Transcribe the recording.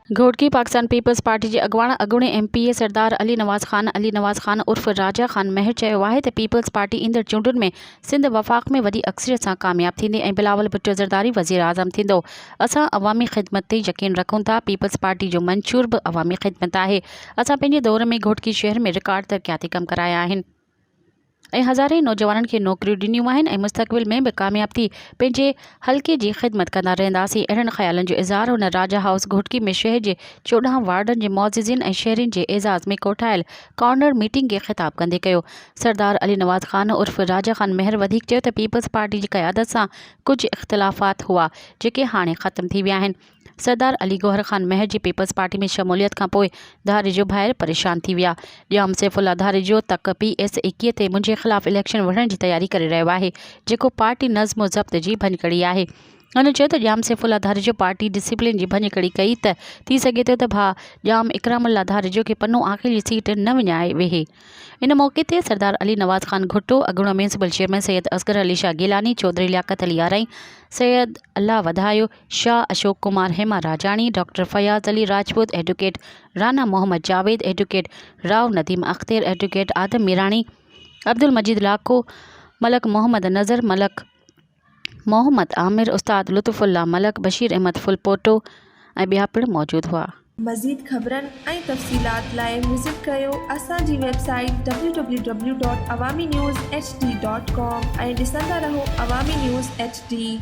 Ghotki Pakistan peoples party के अॻूणे MPA सरदार अली नवाज़ ख़ान उर्फ़ राजा ख़ान महर चयो आहे त पीपल्स पार्टी ईंदड़ चूंडुनि में सिंध वफ़ाक़ में वॾी अक्सरियत सां कामयाब थींदी ऐं बिलावल भुट्टो ज़रदारी वज़ीर आज़म थींदो। असां अवामी ख़िदमत ते यकीन रखूं था। पीपल्स पार्टी जो मंशूर बि अवामी ख़िदमत आहे। असां पंहिंजे दौर में घोटकी शहर में रिकॉर्ड तरक़ियाती कम कराया आहिनि ऐं हज़ारे नौजवाननि खे नौकरियूं ॾिनियूं आहिनि ऐं मुस्तक़बिल में बि कामयाब थी पंहिंजे हल्के जी ख़िदमत कंदा रहंदासीं। अहिड़नि ख़्यालनि जो इज़हार हुन राजा हाउस घोटकी में शहर जे 14 वार्डनि जे मुअज़्ज़िज़िन ऐं शहरियुनि जे एज़ाज़ में कोठायल कॉर्नर मीटिंग खे ख़िताब कंदे कयो। सरदार अली नवाज़ ख़ान उर्फ़ राजा ख़ान महर वधीक चयो त पीपल्स पार्टी जी क़यादत सां कुझु इख़्तिलाफ़ात हुआ जेके हाणे ख़त्म थी विया आहिनि। सरदार अली गौहर ख़ान महर जी पीपल्स पार्टी में शमूलियत खां पोइ धारिजो ॿाहिरि परेशान थी विया। ॼाम सैफुल्ला धारिजो तक PS 21 ते मुंहिंजे ख़िलाफ़ इलेक्शन विढ़ण जी तयारी करे रहियो आहे जेको पार्टी नज़्म ज़ब्त जी भञकड़ी आहे। हुन चयो त ॼाम सैफुल्ला धारिजो पार्टी डिसिप्लिन जी भञकड़ी कई त थी सघे थो त भाउ ॼाम इकरामुल्ला धारिजो खे पन्नो आख़िर जी सीट न विञाए वेहे। इन मौक़े ते सरदार अली नवाज़ ख़ान घुट्टो अॻूणो म्यूनिसिपल चेयरमैन सैयद असगर अली शाह गिलानी चौधरी लियाकत अली आरई Syed Allah Wadhayo Shah Ashok Kumar Hema Rajani doctor Fayaz Ali Rajput advocate Rana Mohammad Javed advocate Rao Nadeem Akhtar advocate Adam Mirani Abdul Majid Lakho Malak Mohammad नज़र मलक मोहम्मद आमिर उस्ताद लुत्फ़ुल्ला मलक बशीर अहमद फुलपोटो ऐं ॿिया पिणु मौजूदु हुआ। मज़ीद ख़बरनि ऐं तफ़सीलात लाइ विज़िट कयो असांजी वेबसाइट www.awamiNewsHD.com ऐं ॾिसंदा रहो अवामी न्यूज़ HD।